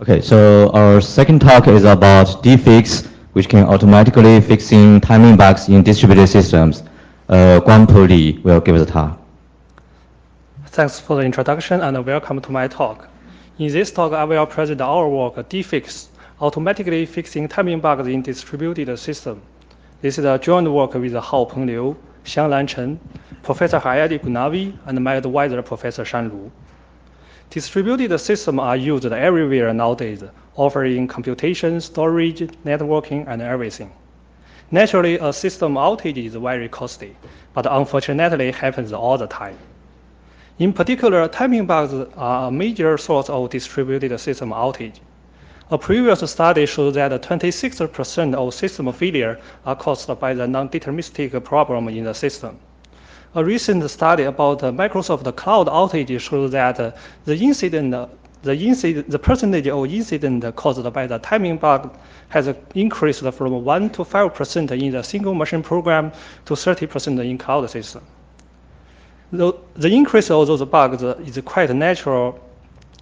Okay, so our second talk is about Defix, which can automatically fixing timing bugs in distributed systems. Guangpo Li will give the talk. Thanks for the introduction and welcome to my talk. In this talk, I will present our work, Defix, automatically fixing timing bugs in distributed system. This is a joint work with Haopeng Liu, Xianglan Chen, Professor Hayati Gunavi, and my advisor, Professor Shan Lu. Distributed systems are used everywhere nowadays, offering computation, storage, networking, and everything. Naturally, a system outage is very costly, but unfortunately happens all the time. In particular, timing bugs are a major source of distributed system outage. A previous study showed that 26% of system failure are caused by the non-deterministic problem in the system. A recent study about Microsoft Cloud outage shows that the percentage of incident caused by the timing bug has increased from 1 to 5% in the single machine program to 30% in cloud system. The increase of those bugs is quite natural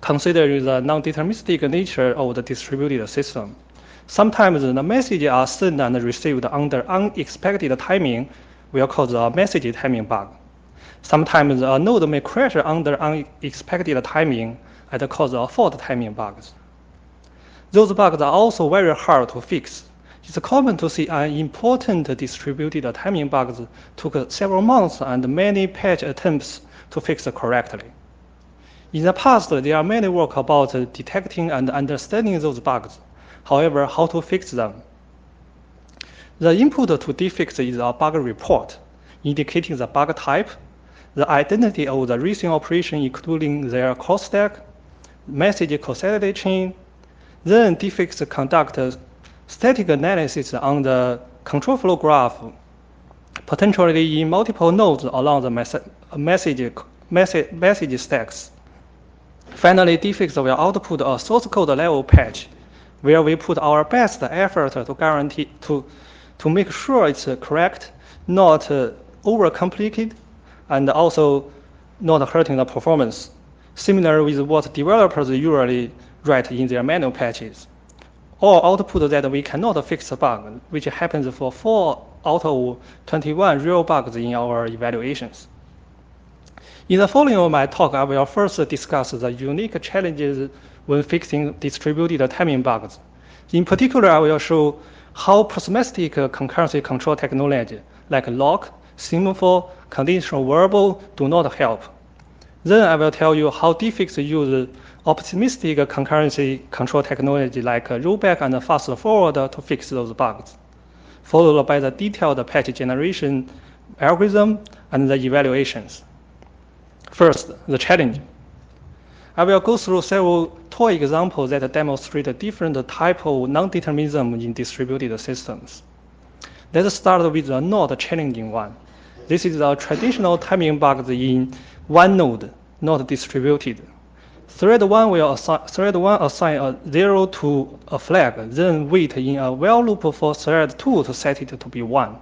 considering the non-deterministic nature of the distributed system. Sometimes the messages are sent and received under unexpected timing will cause a message timing bug. Sometimes a node may crash under unexpected timing and cause a fault timing bugs. Those bugs are also very hard to fix. It's common to see an important distributed timing bugs took several months and many patch attempts to fix correctly. In the past, there are many work about detecting and understanding those bugs. However, how to fix them? The input to Defix is a bug report, indicating the bug type, the identity of the racing operation including their call stack, message causality chain. Then Defix conducts static analysis on the control flow graph, potentially in multiple nodes along the message stacks. Finally, Defix will output a source code level patch, where we put our best effort to guarantee to make sure it's correct, not overcomplicated, and also not hurting the performance, similar with what developers usually write in their manual patches. Or output that we cannot fix a bug, which happens for 4 out of 21 real bugs in our evaluations. In the following of my talk, I will first discuss the unique challenges when fixing distributed timing bugs. In particular, I will show how pessimistic concurrency control technology like lock, semaphore, conditional variable do not help. Then I will tell you how Defix uses optimistic concurrency control technology like rollback and fast forward to fix those bugs, followed by the detailed patch generation algorithm and the evaluations. First, the challenge. I will go through several toy examples that demonstrate different types of non-determinism in distributed systems. Let's start with the not challenging one. This is a traditional timing bug in one node, not distributed. Thread 1 will assign a 0 to a flag, then wait in a while loop for thread 2 to set it to be 1.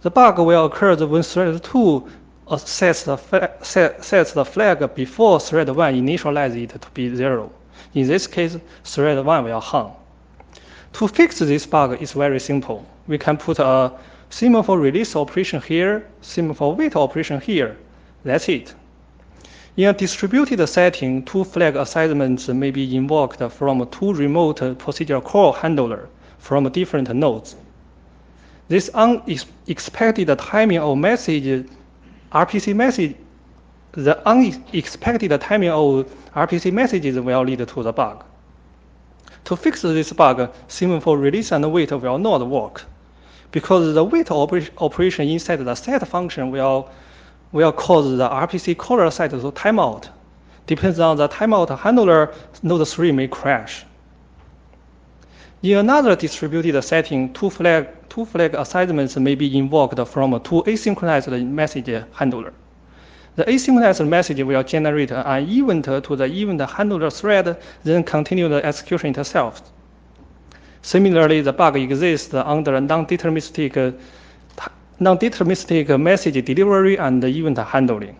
The bug will occur when thread 2 sets the flag before thread 1 initializes it to be 0. In this case, thread 1 will hang. To fix this bug is very simple. We can put a semaphore release operation here, semaphore wait operation here. That's it. In a distributed setting, 2 flag assignments may be invoked from 2 remote procedural call handlers from different nodes. This unexpected timing of message RPC message, the unexpected timing of RPC messages will lead to the bug. To fix this bug, semaphore release and wait will not work, because the wait operation inside the set function will cause the RPC caller side to timeout. Depends on the timeout handler, node 3 may crash. In another distributed setting, 2 flag assignments may be invoked from 2 asynchronized message handlers. The asynchronized message will generate an event to the event handler thread, then continue the execution itself. Similarly, the bug exists under non-deterministic message delivery and event handling.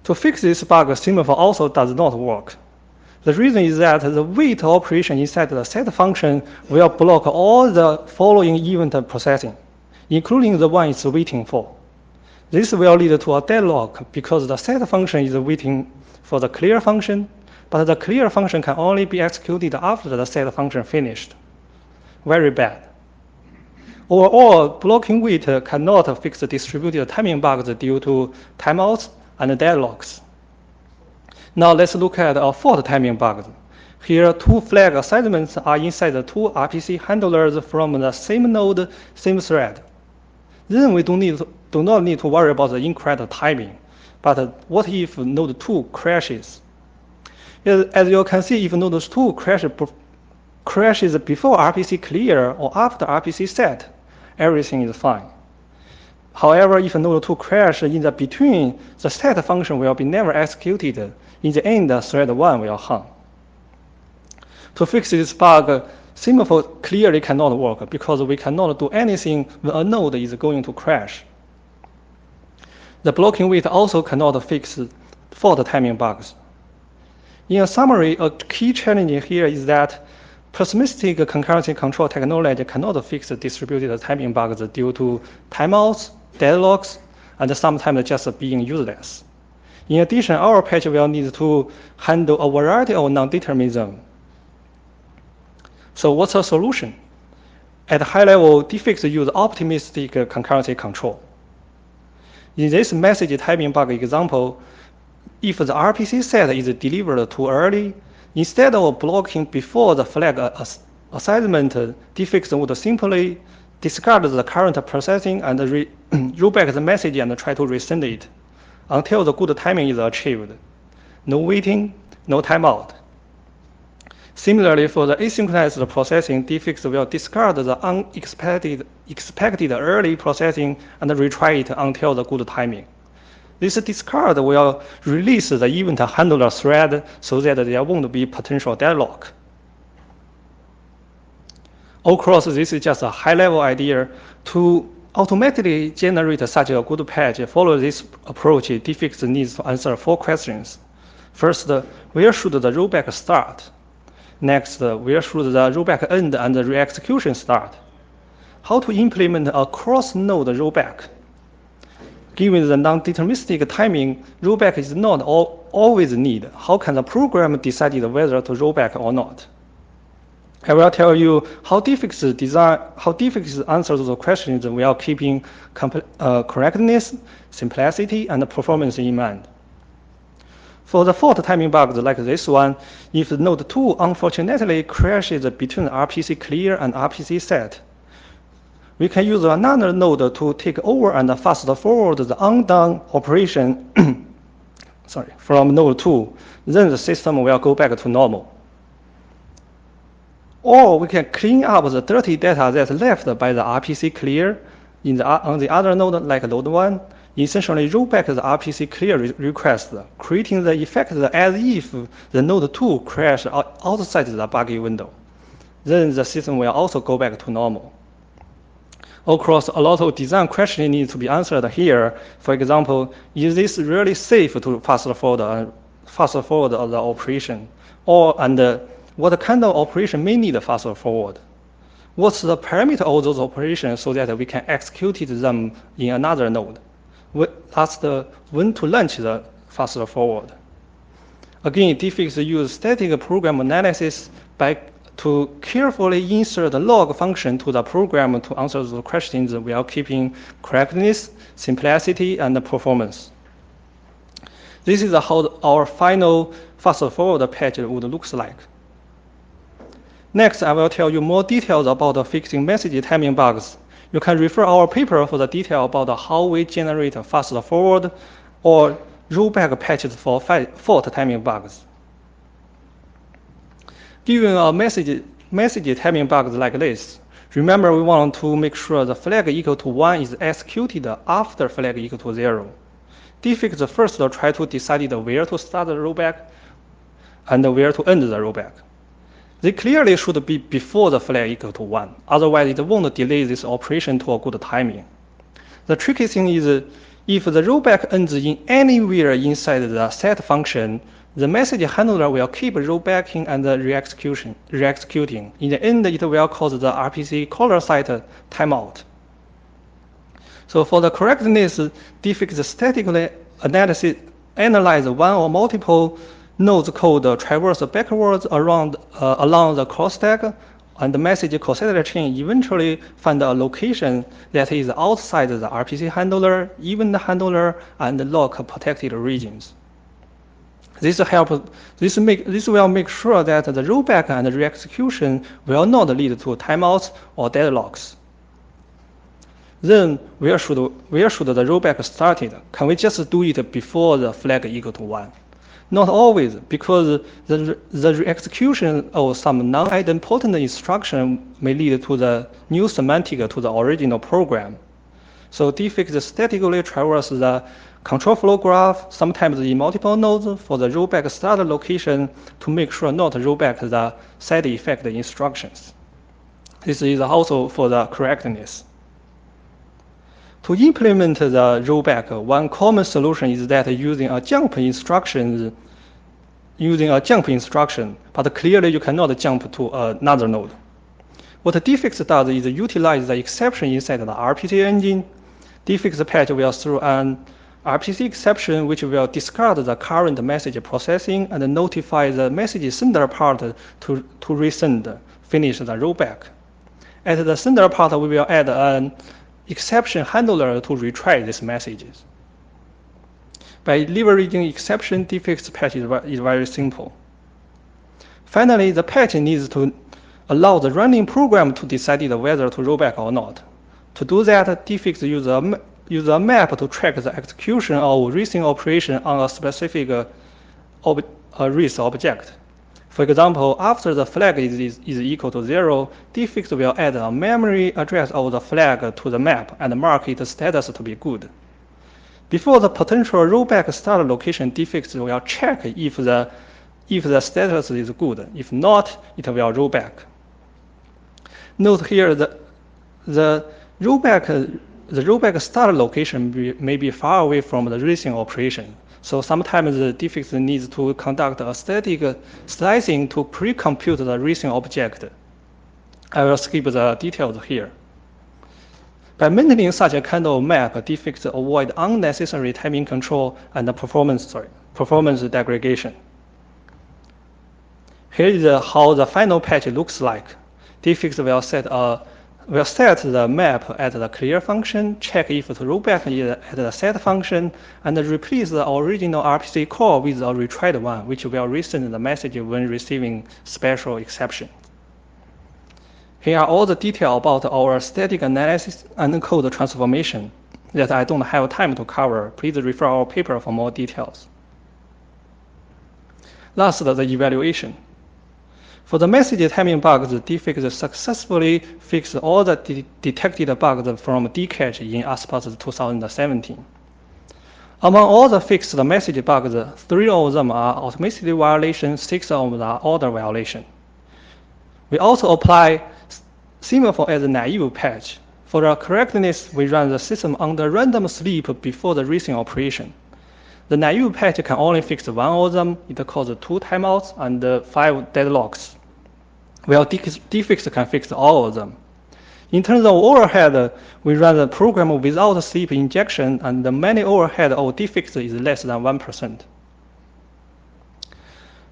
To fix this bug, semaphore also does not work. The reason is that the wait operation inside the set function will block all the following event processing, including the one it's waiting for. This will lead to a deadlock because the set function is waiting for the clear function, but the clear function can only be executed after the set function finished. Very bad. Overall, blocking wait cannot fix the distributed timing bugs due to timeouts and deadlocks. Now let's look at a fault timing bugs. Here, two flag assignments are inside the two RPC handlers from the same node, same thread. Then we do not need to worry about the incorrect timing. But what if node 2 crashes? As you can see, if node 2 crashes before RPC clear or after RPC set, everything is fine. However, if node 2 crashes in the between, the set function will be never executed. In the end, thread 1 will hang. To fix this bug, semaphore clearly cannot work because we cannot do anything when a node is going to crash. The blocking wait also cannot fix fault timing bugs. In a summary, a key challenge here is that pessimistic concurrency control technology cannot fix distributed timing bugs due to timeouts, deadlocks, and sometimes just being useless. In addition, our patch will need to handle a variety of non-determinism. So what's the solution? At high level, Defects use optimistic concurrency control. In this message timing bug example, if the RPC set is delivered too early, instead of blocking before the flag assignment, Defects would simply discard the current processing and roll back the message and try to resend it until the good timing is achieved. No waiting, no timeout. Similarly, for the asynchronous processing, Defects will discard the expected early processing and retry it until the good timing. This discard will release the event handler thread so that there won't be potential deadlock. Of course, this is just a high-level idea. To automatically generate such a good patch, follow this approach, Defects needs to answer 4 questions. First, where should the rollback start? Next, where should the rollback end and the re-execution start? How to implement a cross-node rollback? Given the non-deterministic timing, rollback is not always needed. How can the program decide whether to rollback or not? I will tell you how Defects answers those questions while keeping correctness, simplicity, and performance in mind. For the fault timing bugs like this one, if node 2 unfortunately crashes between RPC clear and RPC set, we can use another node to take over and fast forward the undone operation from node 2. Then the system will go back to normal. Or we can clean up the dirty data that's left by the RPC clear on the other node like node 1, essentially roll back the RPC clear request, creating the effect as if the node 2 crashed outside the buggy window. Then the system will also go back to normal. Of course, a lot of design questions need to be answered here. For example, is this really safe to fast forward the operation? And what kind of operation may need fast forward? What's the parameter of those operations so that we can execute them in another node? That's when to launch the fast forward. Again, Defects use static program analysis to carefully insert the log function to the program to answer the questions while keeping correctness, simplicity, and performance. This is how our final fast forward patch would look like. Next, I will tell you more details about fixing message timing bugs. You can refer our paper for the detail about how we generate fast forward or rollback patches for fault timing bugs. Given a message timing bugs like this, remember we want to make sure the flag equal to 1 is executed after flag equal to 0. Defects first try to decide where to start the rollback and where to end the rollback. They clearly should be before the flag equal to 1, otherwise it won't delay this operation to a good timing. The tricky thing is if the rollback ends in anywhere inside the set function, the message handler will keep rollbacking and re-executing. In the end, it will cause the RPC caller side timeout. So for the correctness, Defects statically analyze one or multiple nodes code traverse backwards along the call stack, and the message cassette chain eventually find a location that is outside the RPC handler, event handler, and lock protected regions. This will make sure that the rollback and re-execution will not lead to timeouts or deadlocks. Then where should the rollback started? Can we just do it before the flag equal to 1? Not always, because the re-execution of some non-idempotent instruction may lead to the new semantic to the original program. So Defects statically traverse the control flow graph, sometimes in multiple nodes, for the rollback start location to make sure not to rollback the side effect instructions. This is also for the correctness. To implement the rollback, one common solution is that using a jump instruction, but clearly you cannot jump to another node. What Defects does is utilize the exception inside the RPC engine. Defects patch will throw an RPC exception which will discard the current message processing and notify the message sender part to resend, finish the rollback. At the sender part, we will add an exception handler to retry these messages. By leveraging exception, Defects patch is very simple. Finally, the patch needs to allow the running program to decide whether to roll back or not. To do that, Defects use a map to track the execution of racing operation on a specific race object. For example, after the flag is equal to 0, Defects will add a memory address of the flag to the map and mark its status to be good. Before the potential rollback start location, Defects will check if the status is good. If not, it will roll back. Note here that the rollback start location may be far away from the racing operation. So sometimes the Defects needs to conduct a static slicing to pre-compute the racing object. I will skip the details here. By maintaining such a kind of map, Defects avoid unnecessary timing control and performance degradation. Here is how the final patch looks like. Defects will set the map at the clear function, check if the rollback is at the set function, and replace the original RPC call with a retried one, which will resend the message when receiving special exception. Here are all the details about our static analysis and code transformation that I don't have time to cover. Please refer our paper for more details. Last, the evaluation. For the message timing bugs, Defects successfully fixed all the detected bugs from dcache in ASPAS 2017. Among all the fixed message bugs, 3 of them are automaticity violations, 6 of them are order violation. We also apply semaphore as a naive patch. For the correctness, we run the system under random sleep before the racing operation. The naive patch can only fix 1 of them. It causes 2 timeouts and 5 deadlocks, while Defects can fix all of them. In terms of overhead, we run the program without sleep injection, and the manual overhead of Defects is less than 1%.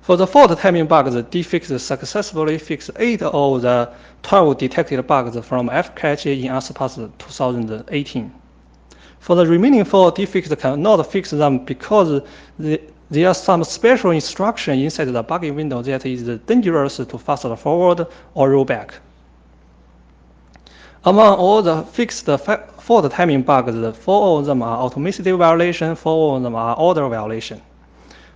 For the fault timing bugs, Defects successfully fixed 8 of the 12 detected bugs from fcache in ASPAS 2018. For the remaining 4, Defects cannot fix them because there are some special instruction inside the buggy window that is dangerous to fast forward or roll back. Among all the fixed fault timing bugs, 4 of them are automaticity violation, 4 of them are order violation.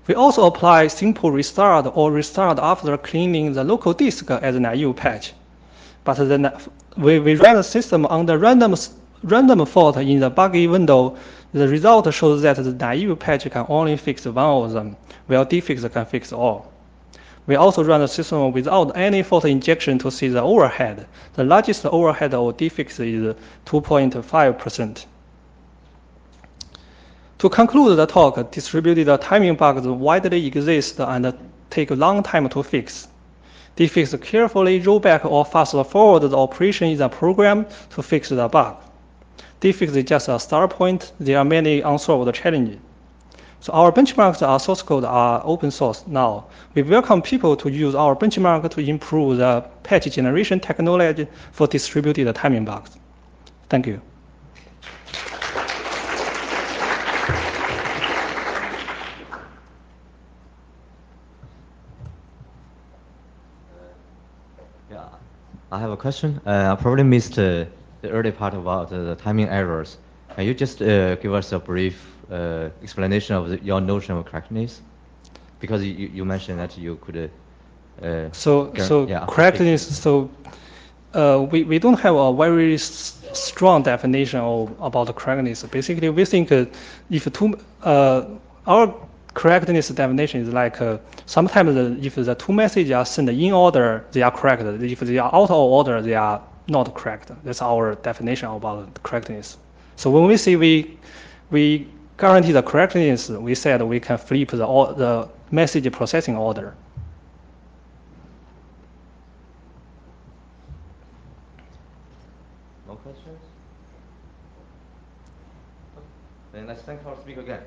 We also apply simple restart or restart after cleaning the local disk as a naive patch. But then we run the system under random fault in the buggy window. The result shows that the naive patch can only fix 1 of them, while Defects can fix all. We also run the system without any fault injection to see the overhead. The largest overhead of Defects is 2.5%. To conclude the talk, distributed timing bugs widely exist and take a long time to fix. Defix carefully roll back or fast forward the operation in the program to fix the bug. Defix is just a start point. There are many unsolved challenges. So our benchmarks, our source code are open source now. We welcome people to use our benchmark to improve the patch generation technology for distributed timing bugs. Thank you. Yeah, I have a question. I probably missed the early part about the timing errors. Can you just give us a brief explanation of your notion of correctness? Because you mentioned that you could. Correctness. We don't have a very strong definition about the correctness. Basically, we think our correctness definition is like sometimes if the two messages are sent in order, they are correct. If they are out of order, they are not correct. That's our definition about correctness. So when we say we guarantee the correctness, we said we can flip the message processing order. No questions? Then let's thank our speaker again.